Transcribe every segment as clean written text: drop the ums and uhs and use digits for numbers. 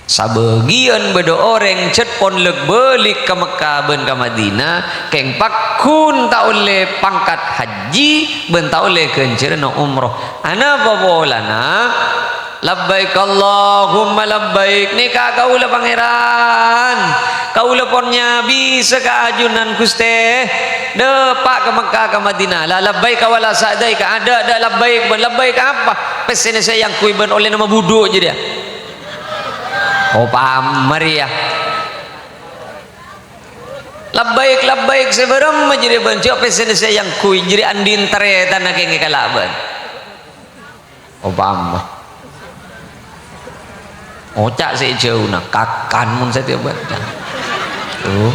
Sabagian beda orang cet pon leg balik ke Mekah ben ke Madinah keng pakun tak oleh pangkat haji ben tak oleh kencerna umroh. Ana babolana labbaik Allahumma labbaik nikah kaula pangeran kaula pon nyabi sekajunan Gusti depak ke Mekah ke Madinah la labbaik wala sa'dai ka ada labbaik ben labbaik apa pesene saya yang kui ben oleh nama buduk je dia. Oh paham Maria labbaik labbaik seberem jadi benci apa saya yang kui jadi andin tare tanah kenge kalaban. Oh paham oh cak si jauh nak kakan mun saya tiap baca tuh.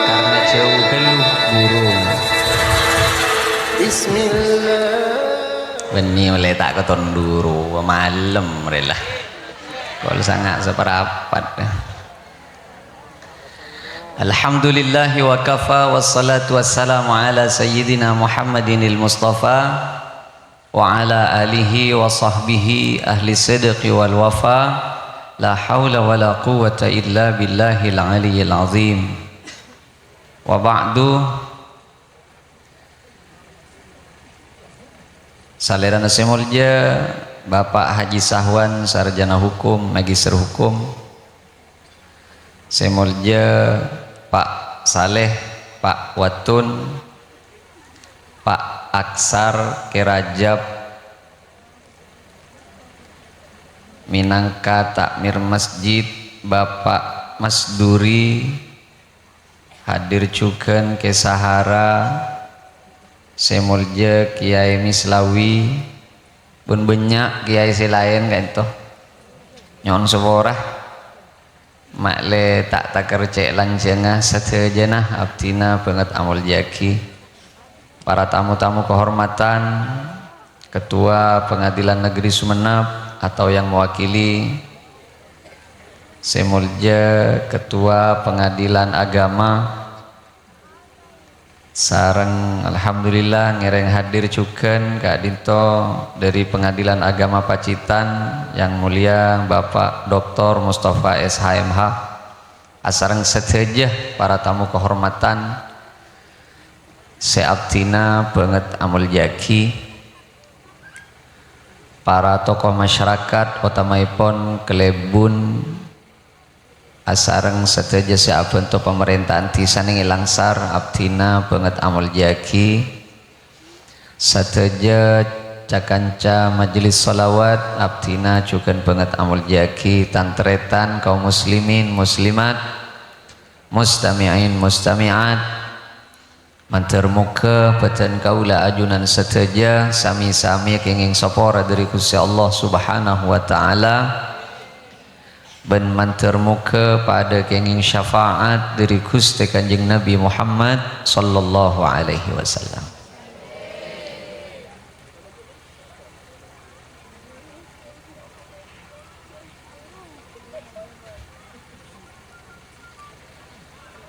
Karena jauh keluh burung beni oleh tak keton duru malam relah kalau sangat seperapat. Alhamdulillahi wa kafa wassalatu wassalamu ala sayyidina Muhammadinil Mustafa wa ala alihi wa sahbihi ahli sidqi wal wafa. La haula wa la quwwata illa billahil aliyyil azim. Wa ba'du. Salerana semulja Bapak Haji Sahwan sarjana hukum, magister hukum. Semulja Pak Saleh, Pak Watun, Pak Aksar Kerajab minangka takmir masjid Bapak Mas Duri hadir cuken ke Sahara semulja Kiai Mislawi pun banyak kiai selain kan itu nyon seborah makle tak takar cek lancengah satejana abtina banget amul jaki para tamu-tamu kehormatan Ketua Pengadilan Negeri Sumeneb atau yang mewakili semulja Ketua Pengadilan Agama sareng alhamdulillah ngereng hadir cuken Kak Dinto dari Pengadilan Agama Pacitan yang mulia Bapak Dr. Mustafa SHMH asareng seteja para tamu kehormatan seabtina banget amul jaki para tokoh masyarakat utamaipun kelebun asareng seteja seabentuk pemerintahan tisaning langsar abtina banget amul jaki seteja cakanca majelis sholawat abtina cukan banget amul jaki tantretan kaum muslimin muslimat mustami'in mustami'at mantar muka peten kaula ajunan seteja sami-sami kenging sopora dari Gusti Allah Subhanahu wa taala ben mantar muka pada kenging syafaat dari Gusti Kanjeng Nabi Muhammad sallallahu alaihi wasallam.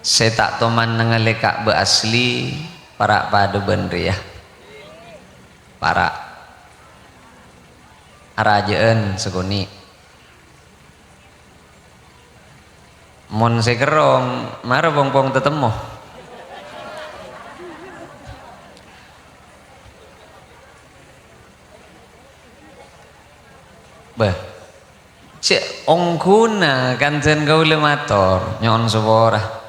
Saya tak toman nengelekak beasli para pada benri ya para arajaan seguni mon sekerong mara bong-bong tetemu bah cek ongkuna kanten gaule mator nyon seborah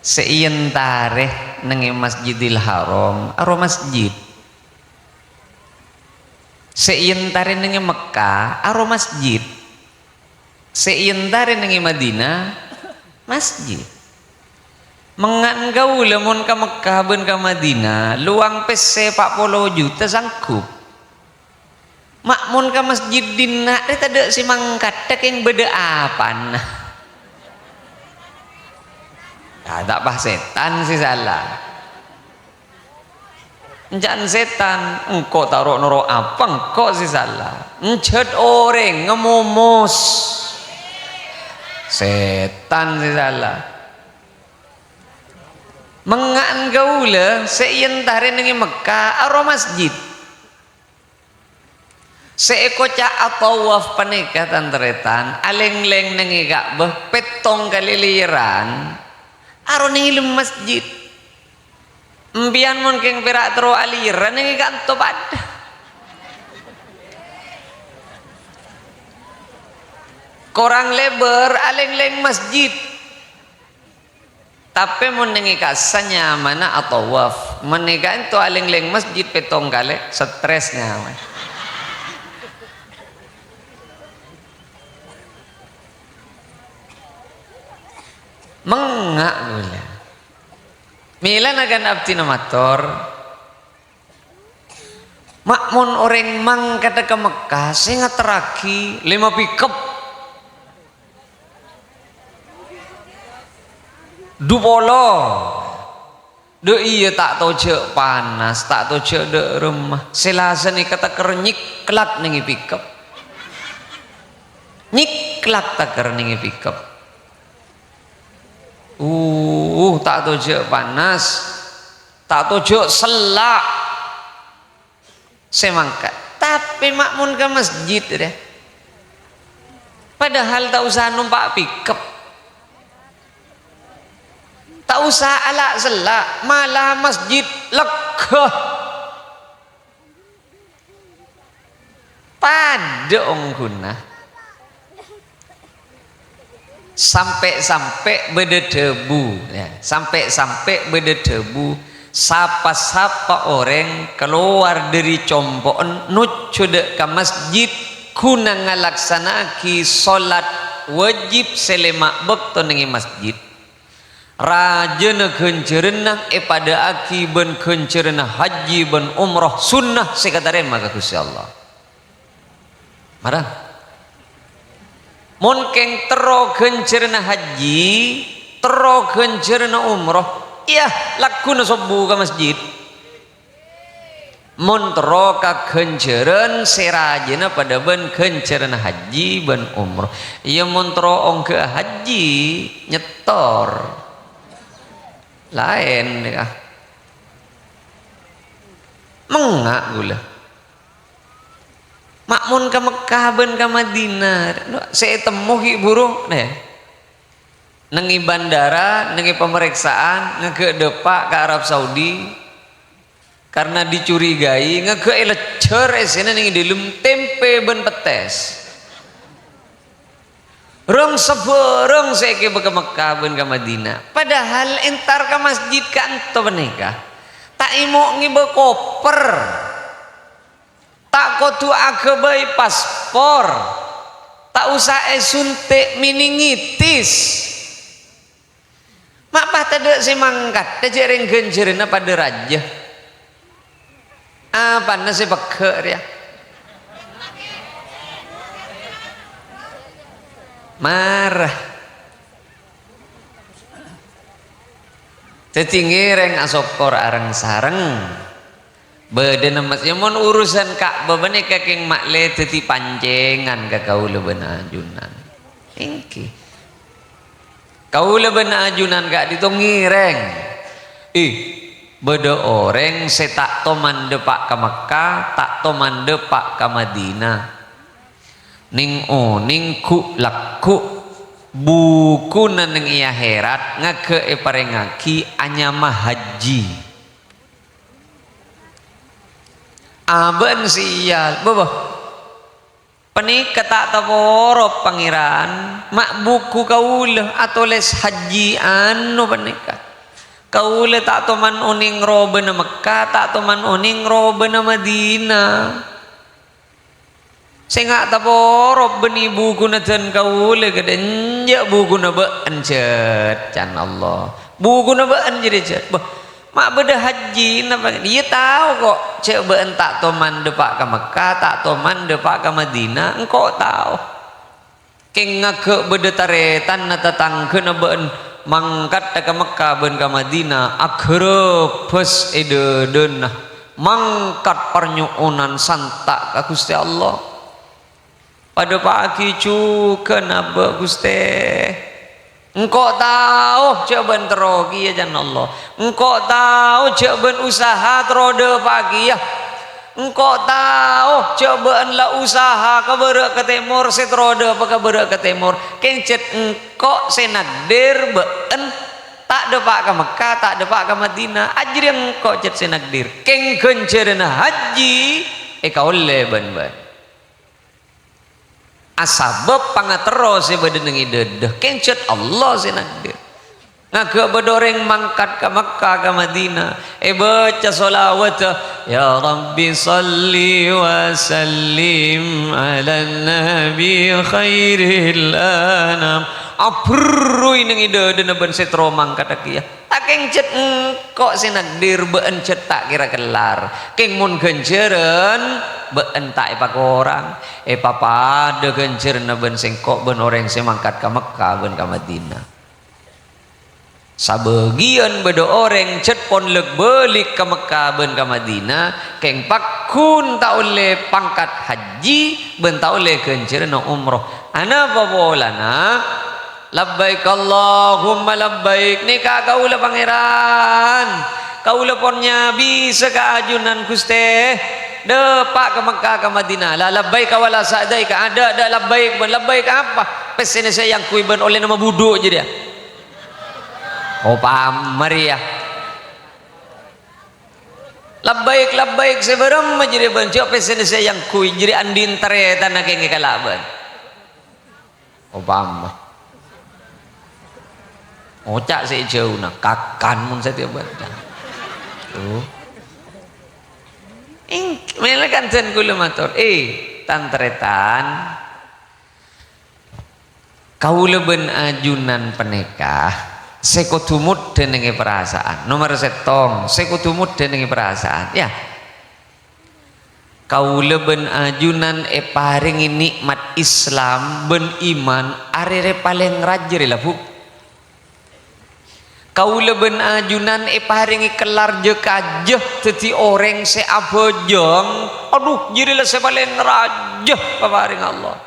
seien tareh nengi Masjidil Haram aro masjid seien tareh nengi Mekah aro masjid seien tareh nengi Madinah masjid mengan gaul mun ka Mekah ben ka Madinah luang pese 40 juta sangkup makmun ke masjid dina dia tak si mangkat tak yang beda apa nah tak bah setan sih salah jangan setan engkau taruh noro apa engkau sih salah encet orang ngemumus setan sih salah mengan gaula seiyentare nengi Mekah aro masjid seeko cak tawaf panikatan teretan aleng-leng nengi Ka'bah petong kaliliran aro nengi lem masjid mbian mun keng perak tero aliran nengi kanto pada korang lebar aleng-leng masjid tapi mun nengi kasanya mana tawaf menika itu aleng-leng masjid petong kali stresnya mengak gula milan akan abdi namator makmun orang mang kata ke Mekah sehingga teraki 5 pickup dupolo de iya tak tahu cek panas tak tahu cek de rumah selasa nih kata kernyik kelak nengi pickup nyiklak tak kerningi pickup tak tojo panas tak tojo selak semangka tapi makmun ke masjid deh padahal tak usah numpak pickup tak usah ala selak malah masjid legah pada ongguna sampai beda debu ya. sampai beda debu sapa-sapa orang keluar dari compoan nuju ke masjid kuna ngalaksanaki salat wajib selema bekto nengi masjid rajana kencerena pada aki ben kencerena haji ben umrah sunnah sekadaren maka Gusti Allah marah mun keng tero gencerna haji tero gencerna umroh iya lakuna sobu ke masjid mun tero ka genceren serajena pada ben gencerna haji ben umroh iya mun tero ong ke haji nyetor lain ya mengak gula makmun ke Mekah ben ke Madinah saya temuhi burung nih nengi bandara nengi pemeriksaan ngeke depak ke Arab Saudi karena dicurigai ngeke lecer esena nengi dilem tempe ben petes rong seberong saya ke Mekah ben ke Madinah padahal entar ke masjid kanto menikah tak imo ngibe koper tak kotu agebai paspor tak usah suntik meningitis mak patade si mangkat tejereng genjerena pada raja apa nasi beker ya marah tetinggi reng asokor arang sareng beda mas mon urusan kak babane kakeng makle teti pancengan ka kaula beuna ajunan engki kaula beuna ajunan gak ditongireng beda orang setak to mande pak ka Makkah tak to mande pak ka Madinah ning ning ku laku buku nang iya herat ngake parengaki anyama haji aben sial bobo penik tak taborop pangeran mak buku kaula atau les haji anu penika kaula tak toman uning robe na Mekah tak toman uning robe na Madinah saya nggak taborop beni buku na jan kaula kedenjak buku na been cet can Allah buku na been jadi cet mak beda haji napa dia tahu kok cek beun tak toman depak ke Mekah tak toman depak ke Madinah engkau tahu keng ngake beda taretan na tatangkeun beun mangkat ke Mekah beun ke Madinah agrepes ededeun mangkat pernyuunan santak ka Gusti Allah pada pagi juga naba Gusti engkau tahu coba terogi ya jangan Allah engkau tahu coba usaha terode pagi ya engkau tahu coba lah usaha keberak ke timur seterode apa keberak ke timur kencet engkau senagdir been tak depak ke Mekah tak depak ke Madinah ajri engkau cet senagdir keng kencerna haji kaule ban asabab pangatero si badenengi dedeh kencet Allah si nakdir ngake bedoreng mangkat ke Makkah ke Madinah baca solawat ya Rabbi salli wa sallim ala nabi khairil anam aprui nengi dedeh ben setro mangkat aki ya tak kencet kok si nakdir beencet tak kira kelar keng mun kenceren beentak pak orang papa de gencerna ben sengkok ben orang semangkat ke Mekah ben ke Madinah sabagian beda orang cet pon leg balik ke Mekah ben ke Madinah keng pakun tak oleh pangkat haji ben tak oleh gencerna umroh ana babolana labbaik Allahumma labbaik nikah kaula pangeran kaula ponnya bisa keajunan Gusti depak ke Mekah ke Madinah la labbaik wala sa'daik ada labbaik ben labbaik apa pesene saya yang kui ben oleh nama buduk je dia oh paham Maria labbaik seberem jadi ben cok pesene saya yang kui jadi andin taretan kenge kalaban oh paham oh cak si jauh nak kakan mun saya tiap tuh melekan ten kula matur tantretan kaula ben ajunan penekah sekutumut denenge perasaan nomor setong sekutumut denenge perasaan ya kaula ben ajunan paringi nikmat Islam ben iman arere paling rajir lah bu kaula ben ajunan paringi kelar je kajeh teti orang se abojong aduh jadilah se paling rajeh paparing Allah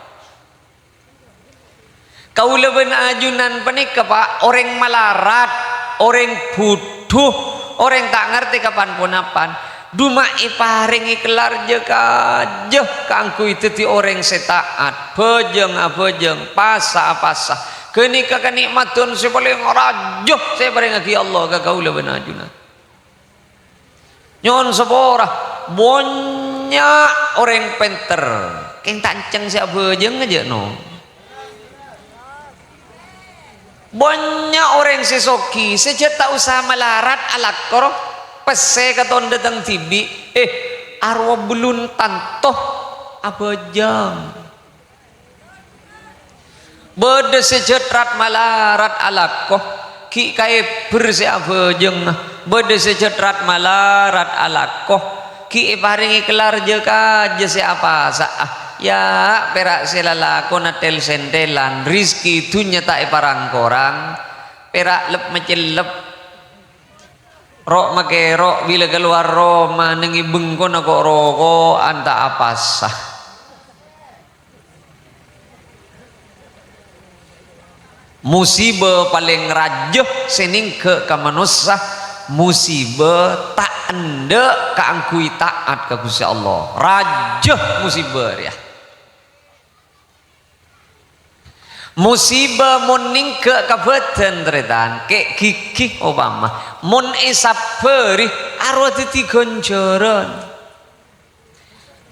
kaula ben ajunan penika pak orang malarat orang butuh orang tak ngerti kapan pun apan duma paringi kelar je kajeh kangkui teti orang se taat bojong pasah kenika kenikmatun saya paling rajuh saya paling aki Allah ke kaula benajuna nyon seborah banyak orang penter keng tanceng siap bejeng aja no banyak orang sesoki sejak tak usah melarat alak korok pese katon datang tibi arwah belum tantoh abajang bede sejetrat malarat alakoh ki kai bersiap bejeng bede sejetrat malarat alakoh ki paringi kelar je kaje siapa saah ya perak selalako natel sendelan rizki dunya tak parang korang perak lep mecelep rok make rok bila keluar Roma nengi bengkon kok roko anta apa sah musibah paling rajah sening ke manusia musibah tak ende keangkui taat ke Gusti Allah rajah musibah ya musibah muning ke kabupaten tretan ke gigi Obama mun isaperi arwah titi gonjoran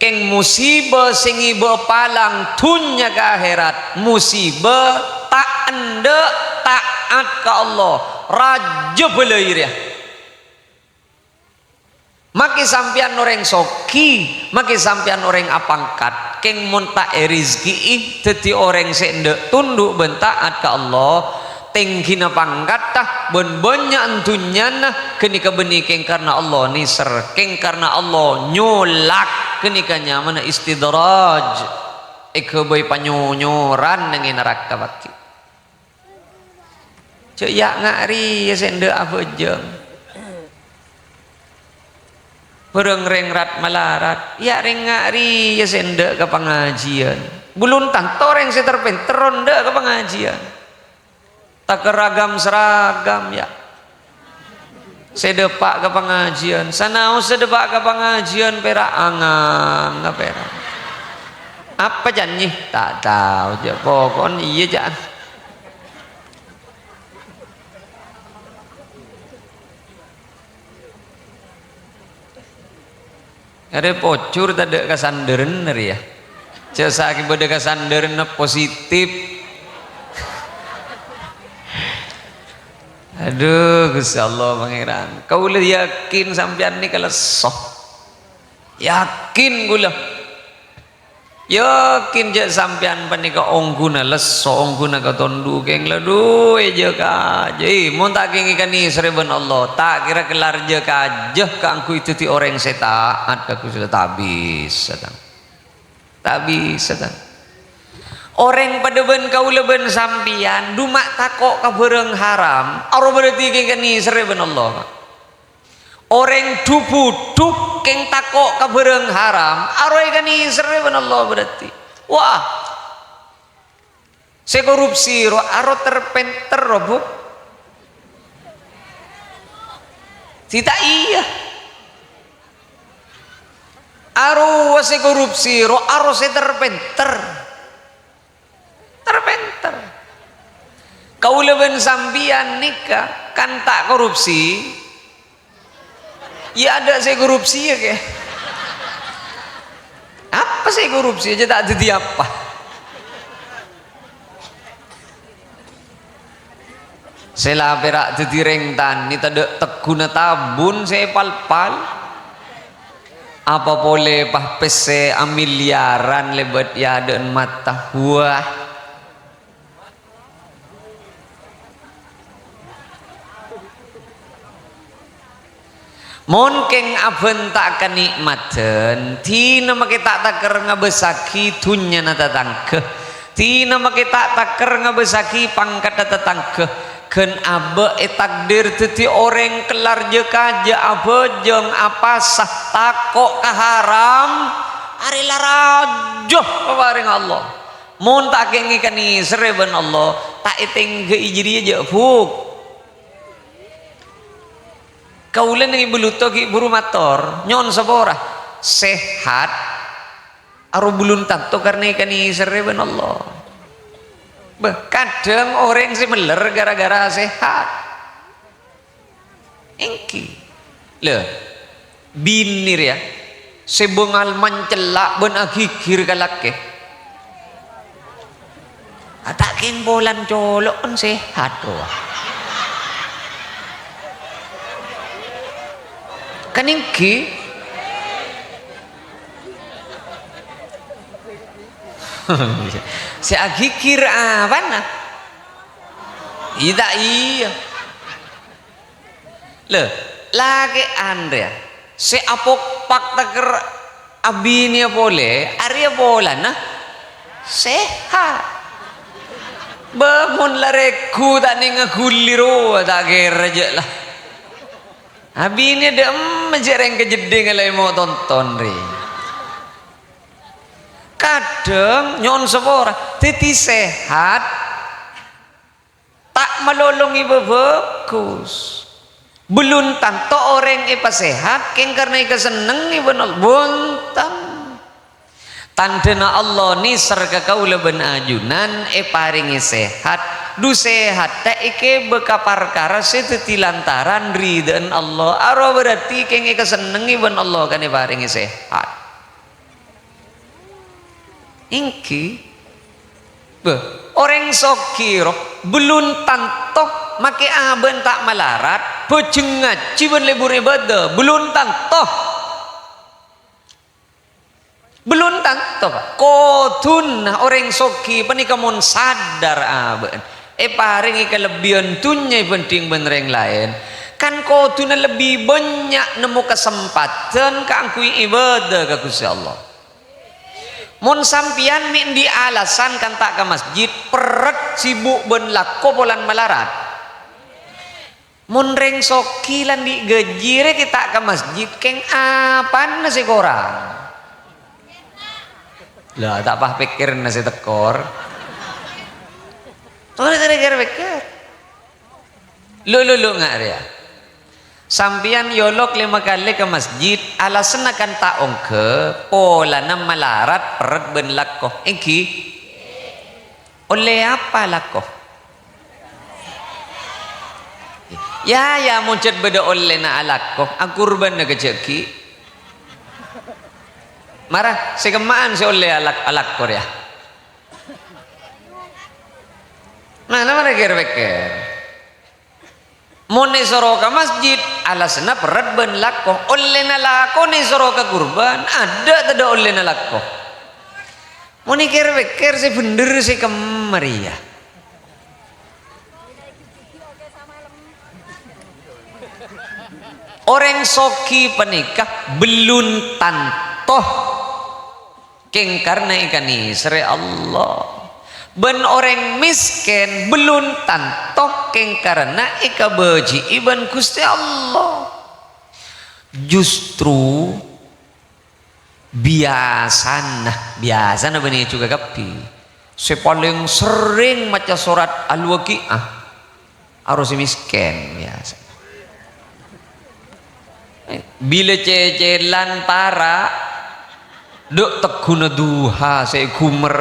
keng musibah sing ibu palang tunya ke akhirat musibah tak anda taat ke Allah raja belair ya maki sampian orang soki maki sampian orang apangkat keng mun tak rizki teti orang sendek tunduk bentaat ke Allah tinggi na pangkat tah ben banyak antunya nah kenika benikeng karena Allah niser keng karena Allah nyolak kenikanya mana istidraj boy panyonyoran dengan neraka bakti cek ya ngari ya sende apa jeng pereng rengrat malarat ya rengari ya sende ke pengajian bulun tantoreng seterpenteron dek ke pengajian tak keragam seragam ya sedepak ke pengajian sanau sedepak ke pengajian perak angang nggak perak apa janji tak tahu je pokoknya iya jangan ada pocur tak ada kesandaran ya jasa akibat ada kesandaran positif. Aduh Gusti Allah pangeran kau le yakin sampean ni kalau soh yakin gula yakin je sampean panika ongguna leso ongguna ka tondu geng ladu eje ka je mun tak geng ikan ni sereben Allah tak kira kelar je ka je ka angku itu ti orang setaat ka ku sudah tabis sedang tabis sedang orang pada ben kau leben sampian dumak takok kabereng haram aro berarti keng ni sereben Allah orang dupu duk keng takok kabereng haram aro ikan ni sereben Allah berarti wah se korupsi ro aro terpenter robo tidak iya aro se korupsi ro aro se terpenter kau leben sambian nikah kan tak korupsi ya ada saya korupsi ya ke apa saya korupsi aja tak jadi apa saya perak jadi rengtan ni tak ada teguna tabun saya pal-pal apa boleh pah pese amiliaran lebat ya ada mata wah mon keng aben tak kenikmatan tina make tak taker ngabesaki dunya na tatangke tina make tak taker ngabesaki pangkat tatangke ken abe takdir teti orang kelar je kaja abe jeng apa sah takok kaharam ari larajoh paring Allah mon tak keng ikani sereben Allah tak iteng ge ijri aja fuk kaulen yang ibu lutogi buru mator nyon sabora sehat aru bulun tanto karena ikan sereben Allah kadang orang sih meler gara-gara sehat engki le binir ya sebongal mencelak ben agikir kalake atakin bolan colok on sehat doa kaningki si agikir apa nah tidak iya le lagi Andrea si apok pak taker abinya boleh Arya bola nah sehat bangun lareku tak nih ngaguliro tak kira lah abi ini ada menjereng kejeding alai mau tonton ri kadang nyon sepora titi sehat tak melolongi bagus belum tanto orang ipa sehat keng karena ika seneng iba bontan tandena Allah ni serka kau leben ajunan paringi sehat du sehat tak ike bekapar kara seteti lantaran ridhan Allah aro berarti keng ika senengi ben Allah kan paringi sehat ingki orang sokiro belum tantoh make aben tak malarat pecengat ciban lebur ibadah belum tantoh kodun orang soki panikamun sadar aben paringi kelebihan tunya penting bener yang lain kan kau tu lebih banyak nemu kesempatan kangkui ibadah ke Gusti Allah. Mun sampian min di alasan kan tak ke masjid peret sibuk ben lako polan malarat. Mun reng sokilan di gejire kita ke masjid keng apa nasi korang. Lah tak pah pikir nasi tekor. Oh tadi kira pikir. Lu nggak ya. Sampian yolok 5 kali ke masjid alasan akan taong ke pola nam malarat peret ben lakoh iki oleh apa lakoh ya muncul beda oleh na alakoh akurban na keceki marah sekemaan si oleh alakor ya mana kira-kira Mone soro ke masjid alasna perat ben lakoh oleh na lakoh ni soro ke kurban ada tidak oleh na lakoh mone kira-kira si bener si kemari ya orang soki penikah belum tantoh keng karena ikan isre Allah ben orang miskin belum tantoh keng karena ika beji iban Gusti Allah justru biasana benih juga kapi saya paling sering maca surat Al-Waqiah harus miskin biasa bila cecelan para duk teguna duha saya gumer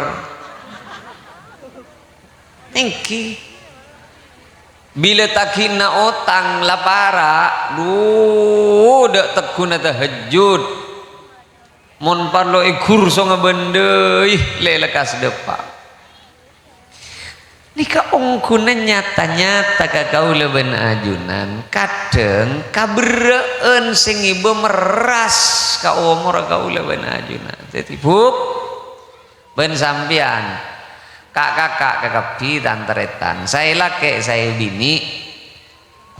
engki bila takina otang lapara dak teguna tahajud mon parlo ikur so ngabendeuy lelekas depa nika ongkuna nyata-nyata ka kaula ben ajunan kadang kabereun sing ieu meras ka umur kaula ben ajunan dadi buk ben sampean kakak kakapi tanteretan saya laki saya bini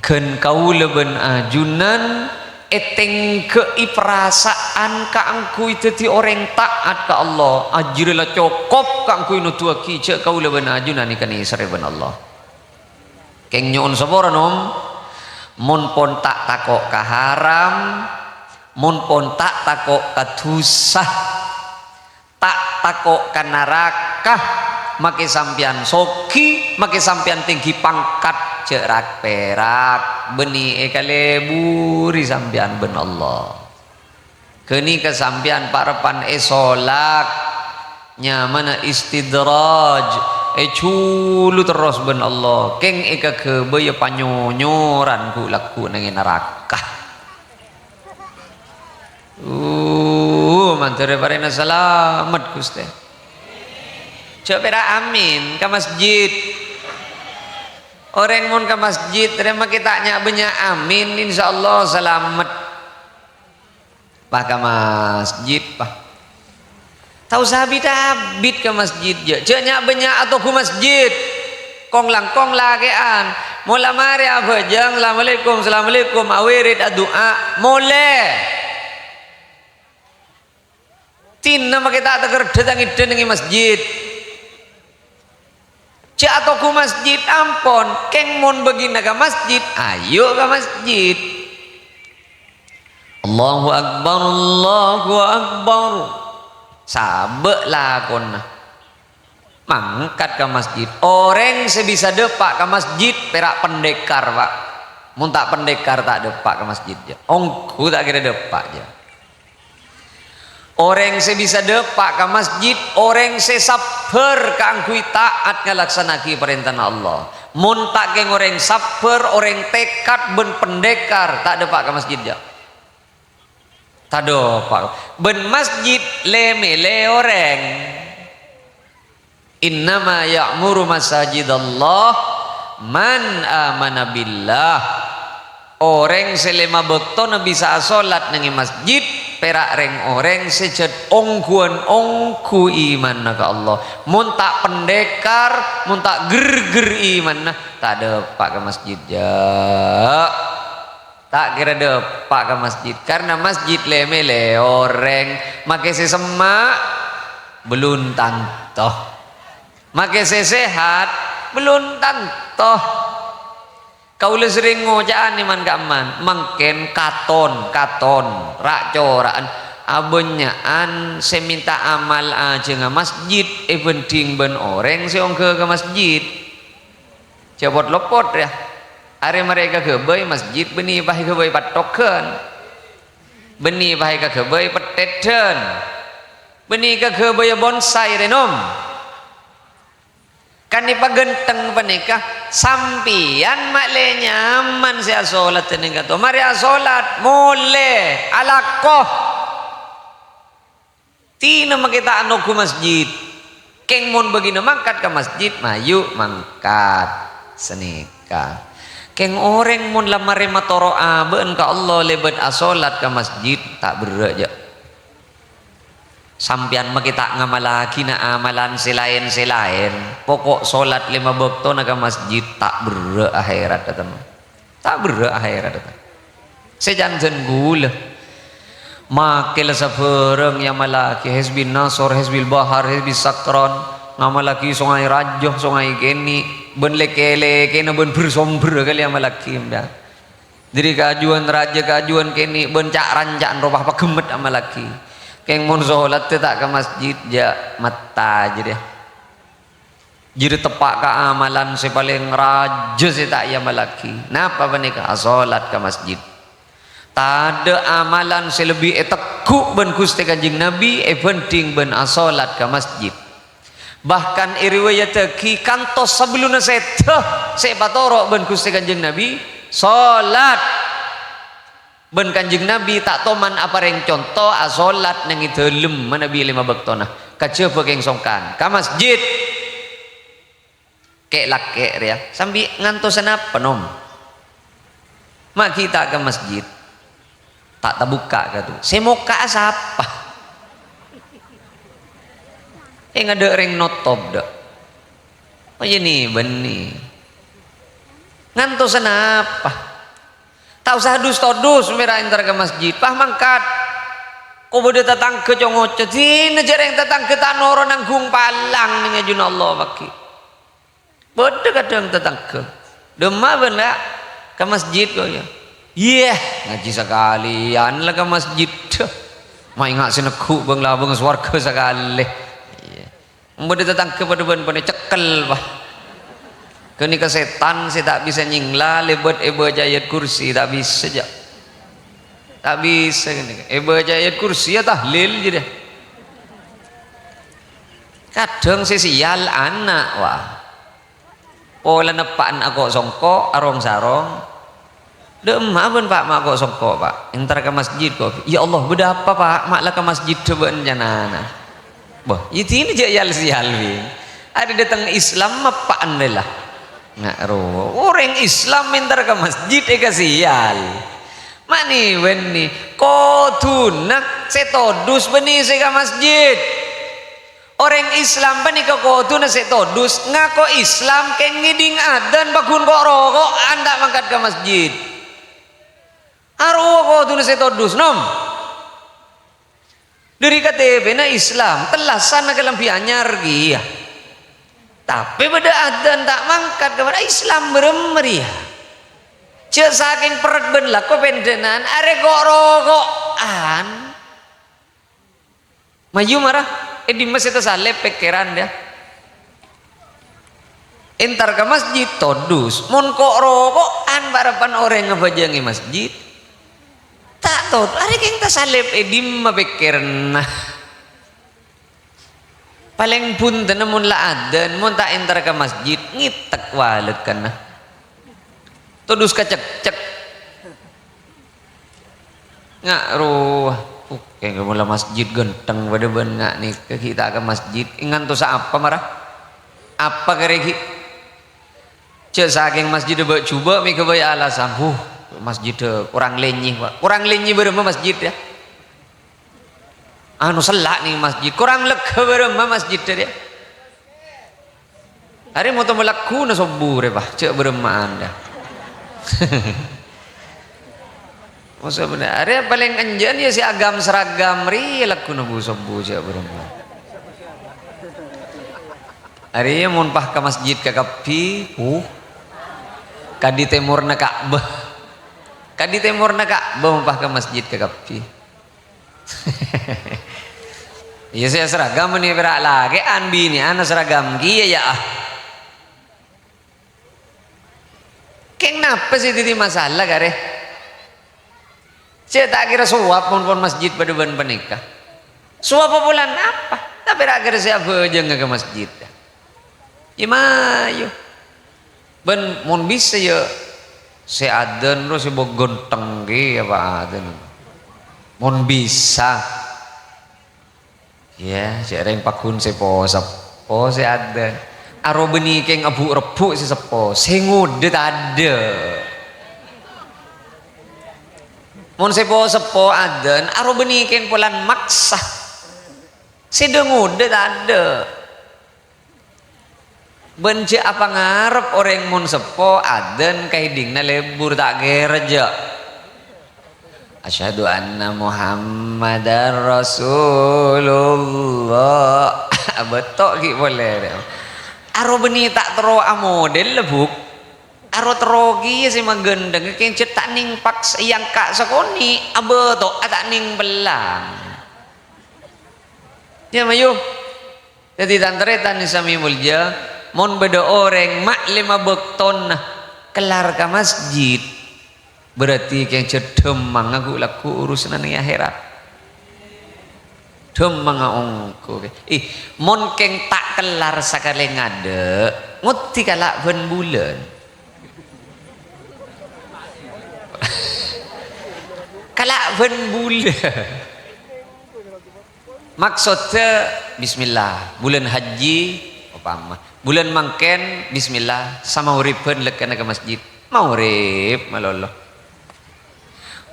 gen kaula ben ajunan eteng keiperasaan kaangku itu ti orang taat ka Allah ajrilah cokop kaangku nutua ki cek kaula ben ajunan ikan isre ben Allah keng nyon saboran mun pon tak takok ka haram mun pon tak takok ka dusah tak takok ka neraka make sampian soki make sampian tinggi pangkat cerak perak beni ekaleburi sampian ben Allah keni kesampian parepan solak nyamana istidraj culu terus ben Allah keng eka kebaya panyonyoran ku laku nang neraka mantere parena selamat Gusti coba amin ke masjid orang mun ke masjid terima kita nyak banyak amin insyaallah selamat pak ke masjid pak tahu sabit abid ke masjid je cek nyak banyak atau ke masjid kong lagean mula mari abajang assalamualaikum awirid doa mulai tina kita teker datang iden masjid cek atau ku masjid ampon keng mon begina ke masjid ayo ke masjid Allahu Akbar sabek lakon mangkat ke masjid orang sebisa depak ke masjid perak pendekar pak mun tak pendekar tak depak ke masjid ya ongku tak kira depak ya orang sebisa depak ke masjid orang sabar kangkui taat ngalaksanaki perintah Allah mun tak geng orang sabar orang tekad ben pendekar tak depak ke masjid ya tak depak ben masjid leme orang innama ya'muru masajidallah man amana billah orang selema bektona bisa sholat nengi masjid perak reng orang sejat ongku iman na ka Allah mun tak pendekar mun tak ger iman na tak ada pak ke masjid ja tak kira ada pak ke masjid karena masjid leme orang make sesemak belum tantoh make sehat belum tantoh kau le sering ngojaan iman gaman mangken katon rak coraan abenyaan saya minta amal aja nga masjid penting ben orang seong ke masjid cebot lopot ya are mereka ke bay masjid beni bahi ke bay patokan beni bahi ke bay peteten beni ke bay bonsai renom kan dipagenteng panikah sampian makle nyaman saya sholat tening kato mari sholat mule alakoh tina makita anu ku masjid keng mon begini mangkat ke masjid mayu mangkat senika keng orang mon lamare matoro aben ka Allah lebet sholat ke masjid tak beraja sampian makita ngamalaki na amalan selain pokok solat 5 waktu na ke masjid tak ber akhirat datang tak ber akhirat datang sejanjen gula makil sabareng yang malaki hizbin nasor hizbil bahar hizbil sakron ngamalaki sungai rajoh sungai keni ben leke kena ben bersomber kali yang malaki dah diri kajuan raja kajuan keni ben cak rancaan robah pagemet amalaki keng mun sholat tak ke masjid ja mata aja deh jadi tepak ke amalan si paling raja si tak ya malaki napa panika sholat ke masjid tak ada amalan si lebih tekuk ben Gusti Kanjeng Nabi penting ben sholat ke masjid bahkan riwayat ki kantos sebelumnya saya batoro ben Gusti Kanjeng Nabi sholat ben Kanjeng Nabi tak toman apa reng contoh asolat nang idelem manabi 5 waktona kacepa keng songkan ka masjid kek lake ya sambil ngantos apa nom mak kita ke masjid tak terbuka ka tu semoka siapa ada reng notop dak oh ini beni ngantos apa tak usah dus merah entar ke masjid pah mangkat kau beda tatang ke congoc tina jarang tatang ke tanoro nanggung palang nih ngajun Allah baki beda kadang tatang ke demak benar ke masjid kau ya iya ngaji sekalian lah ke masjid mai ngak sineku bang labang swarga sekali iya beda tatang ke pada ben cekel bah kini ke setan saya tak bisa nyingla lebet baca ayat kursi tak bisa aja tak bisa kini baca ayat kursi ya tahlil je deh kadang saya sial anak wah pola nepaan aku songko arong sarong demah pun pak mak kok songko pak entar ke masjid kok ya Allah beda apa pak maklah ke masjid coba janana boh itu ini sial ada datang Islam apa anda lah nggak orang Islam minta ke masjid sial mani beni koduna setodus beni ke masjid orang Islam beni ke koduna setodus ngako Islam keng ngiding adan bakun kok rokok anda mangkat ke masjid arwah koduna setodus nom dari KTP na Islam telah sana ke lampi anyar ya tapi pada adan tak mangkat kepada Islam bermeriah cek saking perut ben lah kok pendenan are kok rokokan maju marah di masjid saleh pikiran dia entar ke masjid todus mun kok rokokan barapan orang ngebajangi masjid tak tahu are keng ta saleh di mapikirna paling pun tenemun la adan mun tak entar ke masjid ngitek walek kana todus kacek ngak ruh kayak mula masjid genteng pada ben ngak nih ke kita ke masjid ingan tuh apa marah apa keregi cek saking masjid buat coba mi kebaya alasan masjid kurang lenyi berapa masjid ya anu selak nih masjid kurang lega berema masjid dia hari mau temu laku na sobure pak cek berema anda masa benar hari paling anjan ya si agam seragam ri laku na bu sobu cek berema hari mau pah ke masjid ke kapi kadi timur na Ka'bah kadi timur na Ka'bah mau pah ke masjid ke kapi iya saya seragam ini berak lagi anbi ini anak seragam kia ya kenapa sih tadi masalah kare saya tak kira suap pun masjid pada bulan penikah suap bulan apa tapi kira saya aja nggak ke masjid gimana ben mon bisa ya saya aden terus saya gonteng gitu apa aden mon bisa ya saya reng pakun saya posap saya aden aro beni keng abu rebuk si sepo sengudet ada mon sepo sepo aden aro beni keng polan maksa sedengudet ada benci apa ngarep orang mun sepo aden kaidingna lebur tak gereja asyhadu anna muhammadar rasulullah betok ki boleh aro beni tak tero amodel lebuk aro terogi si magendeng kencet tak ning paks yang kak sakoni abeto tak ning belang ya mayu jadi tantretan ni sami mulja mon beda orang mak 5 bekton kelar ke masjid berarti yang cedem mangaku laku urusan ni akhirat dem mangaongku mon keng tak kelar sakale ngade nguti kalak ben bulan kalak ben bulan maksudnya bismillah bulan haji apa bulan mangken bismillah sama uripen lekana ke masjid mau urip malolo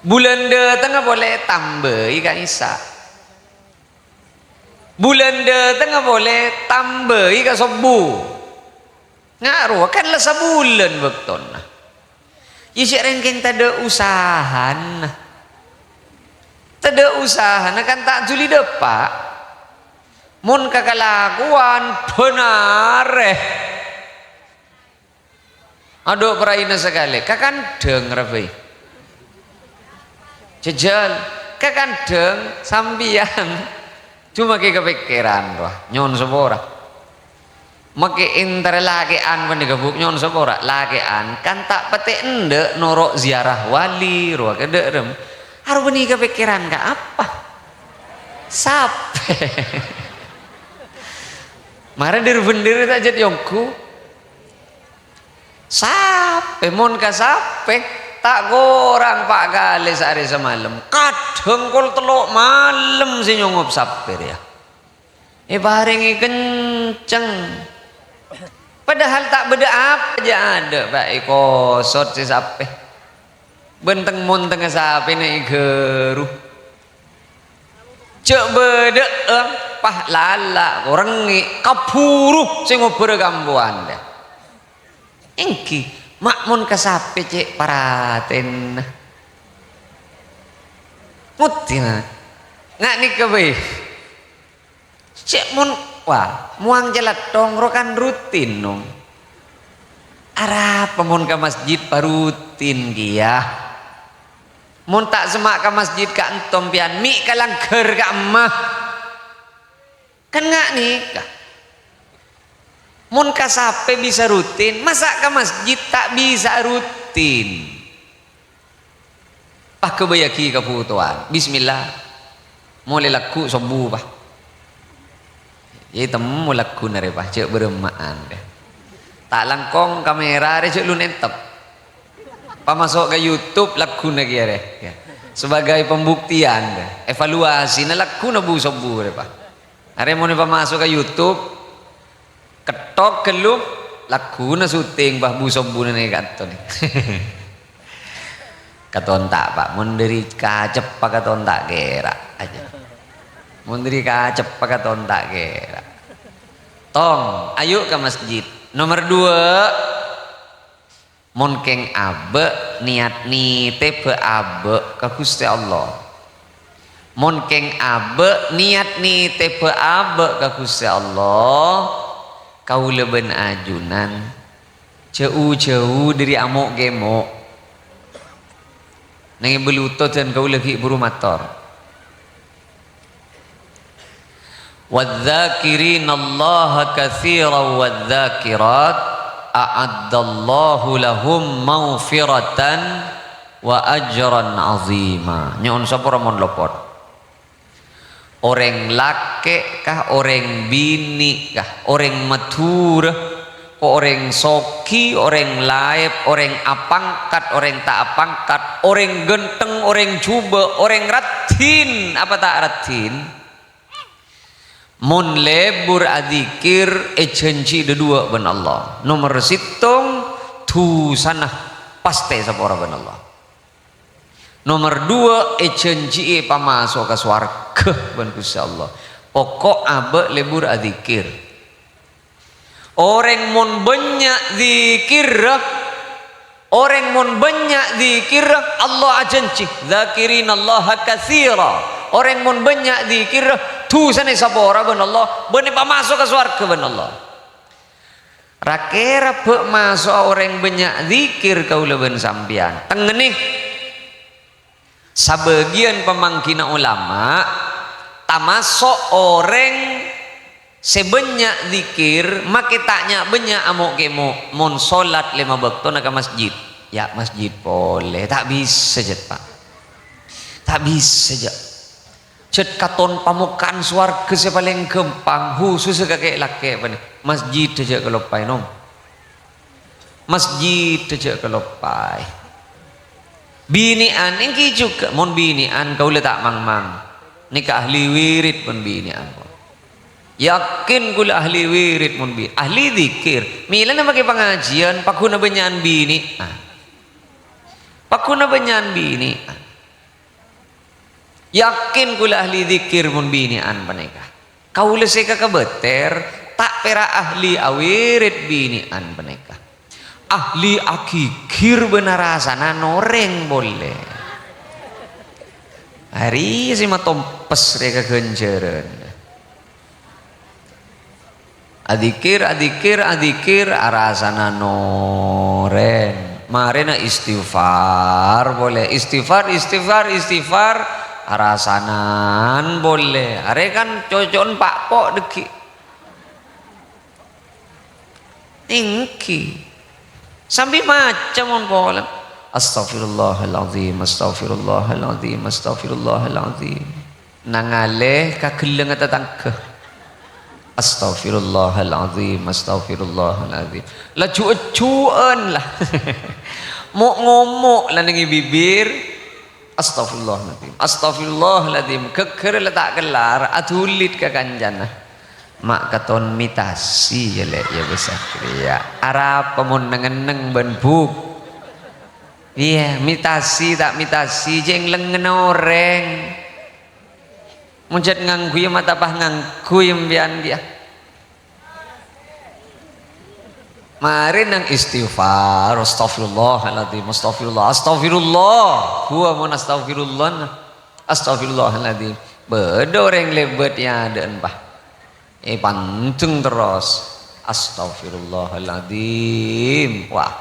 bulan de tengah boleh tambah ikan isa bulan de tengah boleh tambah ikan sobu ngaruh kan lah sebulan bekton isi rengkeng tada usahan tada usahan kan tak juli depak mun kakalakuan benar aduh peraina sekali kakandeng rafi jejal kakandeng sambian cuma ke kepikiran wah nyon sebora make inter lakean menegabuk nyon sebora lakean kan tak petik endek norok ziarah wali ruah kederem harus benih kepikiran kak apa sampai mara dir bener tak jadi yongku sampai mon ka sampai tak gorang pak gale sehari semalam kadang kol telok malam si nyongop sapir ya baringi kenceng padahal tak beda apa aja ada pak kosot si sampai benteng mon tengah sampai nih geru cek beda pah lala orangi kapuru sing ngobrol gambuan dah engki makmun kasape cek paraten mutina ngak ni kebe cek mun wah muang jalan tongkrokan rutin nong arah pemun ke masjid parutin kia mun tak semak ke masjid ka entom pian mi kalangger ka emah kan nggak nikah mun kasape bisa rutin masa ke masjid tak bisa rutin pak kebayaki keputuan bismillah mulai laku sobu pak ya temu laku nare pak cek beremaan deh tak langkong kamera deh cek lu nentep pak masuk ke YouTube laku lagi ya deh sebagai pembuktian deh evaluasi na laku nabu sobu deh pak hari mau nipa masuk ke YouTube ketok kelup laku na syuting bah busob bunan nih katon katon tak pak mau dari kacep pak katon tak gerak aja mundri kacep pakai tontak ke tong ayo ke masjid. Nomor 2 mun keng abe niat nite be abe ka Gusti Allah. Mun keng abe niat nite be abe ka Gusti Allah kaula ben ajunan jauh-jauh dari amok gemok nang belutut dan kaula ki buru mator. Wadzakirinallah katsiran wadzakirat a'addallahu lahum maghfiratan wa ajran azima. Nyon sapa mon lopot. Orang laki kah, orang bini kah, orang matur, orang soki, orang laib, orang apangkat, orang tak apangkat, orang genteng, orang cuba, orang ratin, apa tak ratin? Mun lebur adzikir janji dua ben Allah. Nomor situng tu sana pasti sapora ben Allah. Nomor 2 janji pamasuk ke swarga ben Gusti Allah. Pokok abe lebur adzikir. Orang mun banyak zikir, orang mun banyak zikir Allah janji dzakirinallaha katsira. Orang mun banyak zikir tu sana sapora ben Allah ben pamasuk ke swarga ben Allah. Rakera be masuk orang banyak zikir kaula ben sampean. Tengenih sebagian pemangkina ulama tamasuk orang sebanyak zikir make taknya banyak amok kemo mon salat 5 waktu nak masjid. Ya masjid boleh tak bisa saja Pak. Tak bisa saja. Cet katon pamukan swarga se paling gampang khusus kakek laki apa nih masjid aja kelopai nom masjid aja kelopai binian ini juga mon binian kau letak mang nikah ahli wirid pun binian yakin kula ahli wirid mon bini ahli zikir mila na pakai pengajian pakuna banyan bini pakuna banyan bini yakin kula ahli zikir mun binian paneka kaula seka kebeter tak pera ahli awirid binian paneka ahli akikir benar rasana noreng boleh hari si matompes reka genjeren adikir arasana noreng marina istighfar boleh istighfar arasanan boleh are kan cocon pak pok deki ingki sambil macam on boleh astagfirullahaladzim nangale kageleng tatangke astagfirullahaladzim lah cuan lah mau ngomong lah nengi bibir Astagfirullahaladzim keker letak kelar atulit ke kanjana mak katon mitasi ya le ya besar ya arab pemun nengeneng ben buk iya mitasi tak mitasi jeng lengen oreng muncat nganggu ya mata pah nganggu yang bian dia mari nang istighfar astagfirullahaladzim astagfirullah huwa mun astagfirullahaladzim beda orang lebet ya ada empah pancung terus astagfirullahaladzim wah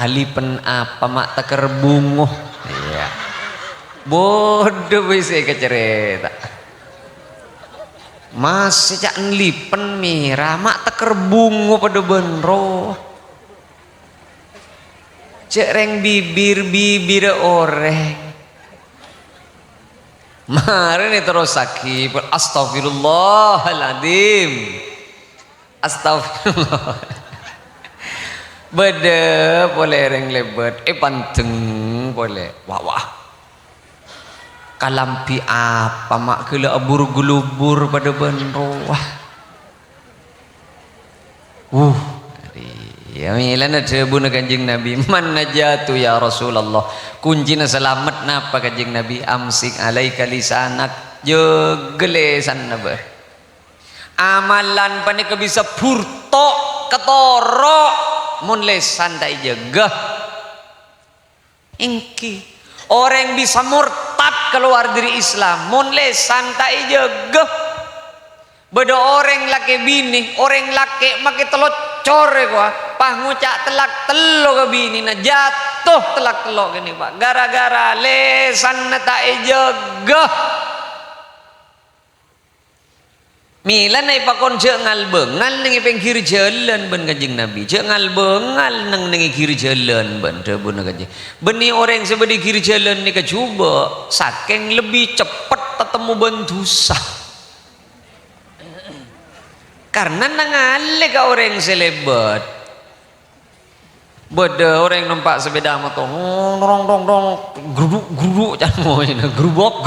alipen apa mak teker bunguh iya bodoh bisa kecerita mas sejak lipen mirah mak teker bungu pada benro cek reng bibir oreng mari nih terus sakit astagfirullahaladzim astagfirullah bede boleh reng lebet panteng boleh wah kalampi apa mak kela abur gelubur pada benro wah Ya milan ada buna kanjeng Nabi man najatu ya Rasulullah kuncina selamat napa kanjeng Nabi amsik alaika lisanak jegelesan napa amalan panika bisa purto ketoro mun lesan tak jaga ingki orang bisa murtad keluar dari Islam mun lesan tak jaga beda orang laki bini orang laki make telocor gua pah ngucak telak telo ke bini na jatuh telak telo gini pak gara-gara lesan na tak jaga milan na ipakon jangal bengal nengi pengkiri jalan ben kanjeng Nabi jangal bengal neng nengi kiri jalan ben rebun kanjeng beni orang sebedi kiri jalan ni kecuba saking lebih cepat ketemu bentusa karena nangale ka orang selebat beda orang numpak sepeda motor dong geruduk jangan ini gerubok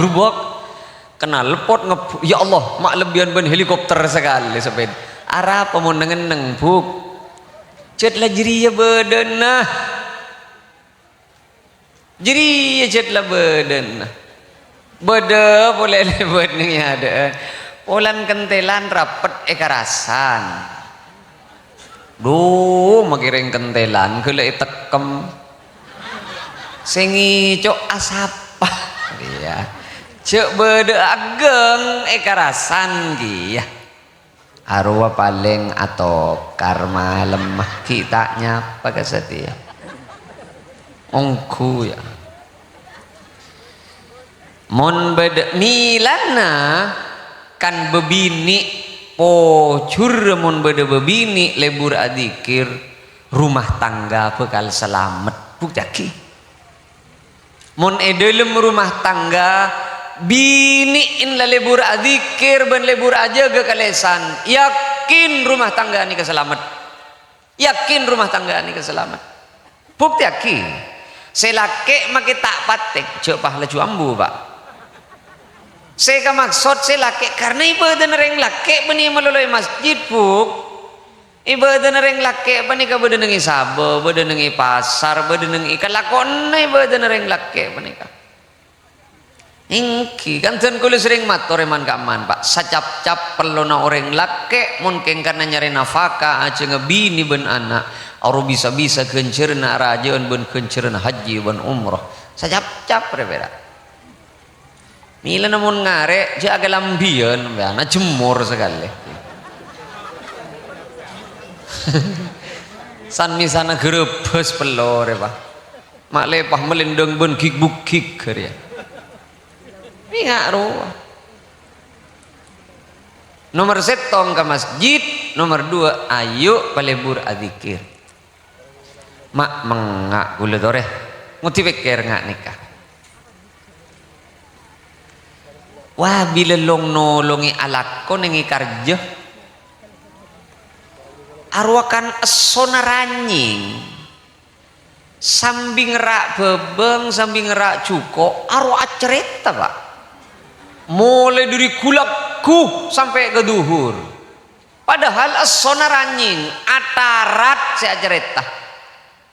kena lepot ya Allah mak lebihan ban helikopter sekali sepeda arah pemundangan neng buk cet lah jeriya bedena jeriya cet lah bedena beda boleh lebet nih ada Olan kentelan rapet ekarasan. Duh, makiring kentelan gele tekem. Sengi cok asapa. Iya. Cok bede ageng ekarasan dia. Arwah paling atau karma lemah kitanya pakai setia. Ongku ya. Mon bede milana kan bebini pocur mon bede bebini lebur adikir rumah tangga bekal selamat bukjaki mon edelem rumah tangga bini in la lebur adikir ben lebur aja ge kalesan yakin rumah tangga ni keselamat yakin rumah tangga ni keselamat bukjaki selake make tak patek cek pahala juambu pak saya maksud saya laki karena ibadah nereng laki bani melalui masjid buk ibadah nereng laki bani ka ibadah nengi sabo ibadah nengi pasar ibadah nengi kalakon ibadah nereng laki bani ka ingki kan ten kulo sering matur eman kaman pak sacap-cap perlu na orang laki mungkin karena nyari nafkah aja ngebini ben anak aru bisa-bisa kencerna rajaan ben kencerna haji ben umroh sacap-cap berbeda Mila namun ngare dia agak lambian, na jemur sekali. San misana gerebes pelor ya pak. Mak lepah melindung ben kik bukik kerja. Ini ngaruh. Nomor setong ke masjid, nomor 2 ayo palebur adikir. Mak mengak gula tore, nguti pikir ngak nikah. Wah bila long nolongi alakko nengi karja arwakan esona ranying sambil ngerak bebeng sambil ngerak cuko arwa cerita pak mulai dari kulakku sampai ke duhur padahal esona ranying atarat saya cerita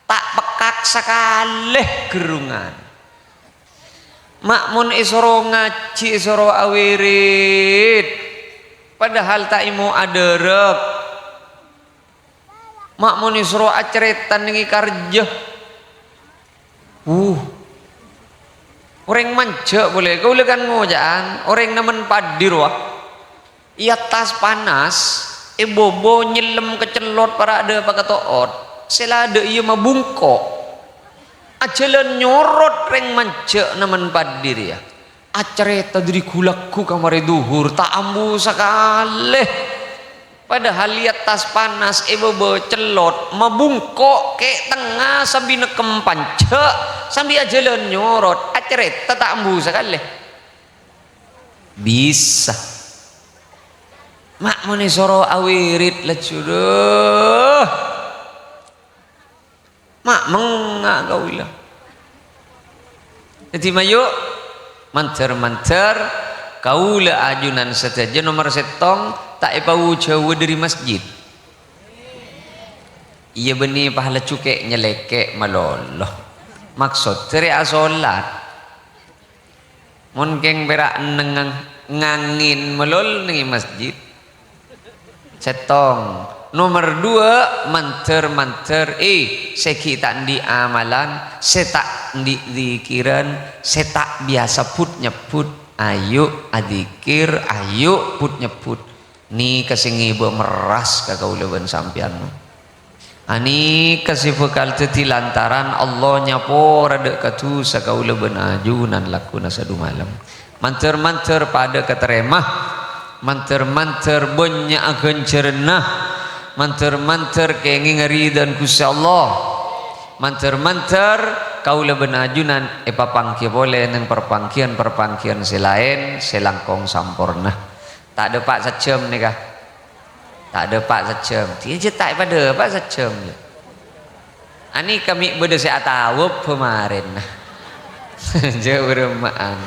tak pekak sekali gerungan makmun isoro ngaji isoro awirit padahal tak imu aderek makmun isoro aceretan nengi karja orang manja boleh kau lekan ngojaan orang nemen padir wah iya tas panas bobo nyelem kecelot para ada pakai toot selada iya mabungkok ajalan nyorot reng manja naman padir ya acareta dari kulakku kamari duhur tak ambu sekali padahal lihat tas panas bobo celot mabungkok ke tengah sambil nekem panca sambil ajalan nyorot acareta tak ambu sekali bisa mak menisoro awirit lecuduh mak mengak kau lah jadi mayu manter-manter kau lah ajunan saja nomor setong tak ipau jauh dari masjid iya benih pahala cuke nyeleke maloloh maksud ceri asolat mungkin berak ngangin melol nih masjid setong nomor dua manter seki tak di amalan setak di zikiran setak biasa put nyeput ayo adikir ayo put nyeput ni kesingi ibu meras kakauleban sampian ani kasih bekal teti lantaran Allah nyapo rada katu sakauleban ajunan lakuna sadu malam manter pada keteremah manter bonya akan cernah manter kengi ngeri dan Gusti Allah manter kaula benajunan papangki boleh neng perpangkian selain selangkong sampurna tak ada pak secem nih kah tak ada pak secem dia cetak pada pak secem ani kami beda saya tahu kemarin jauh remaan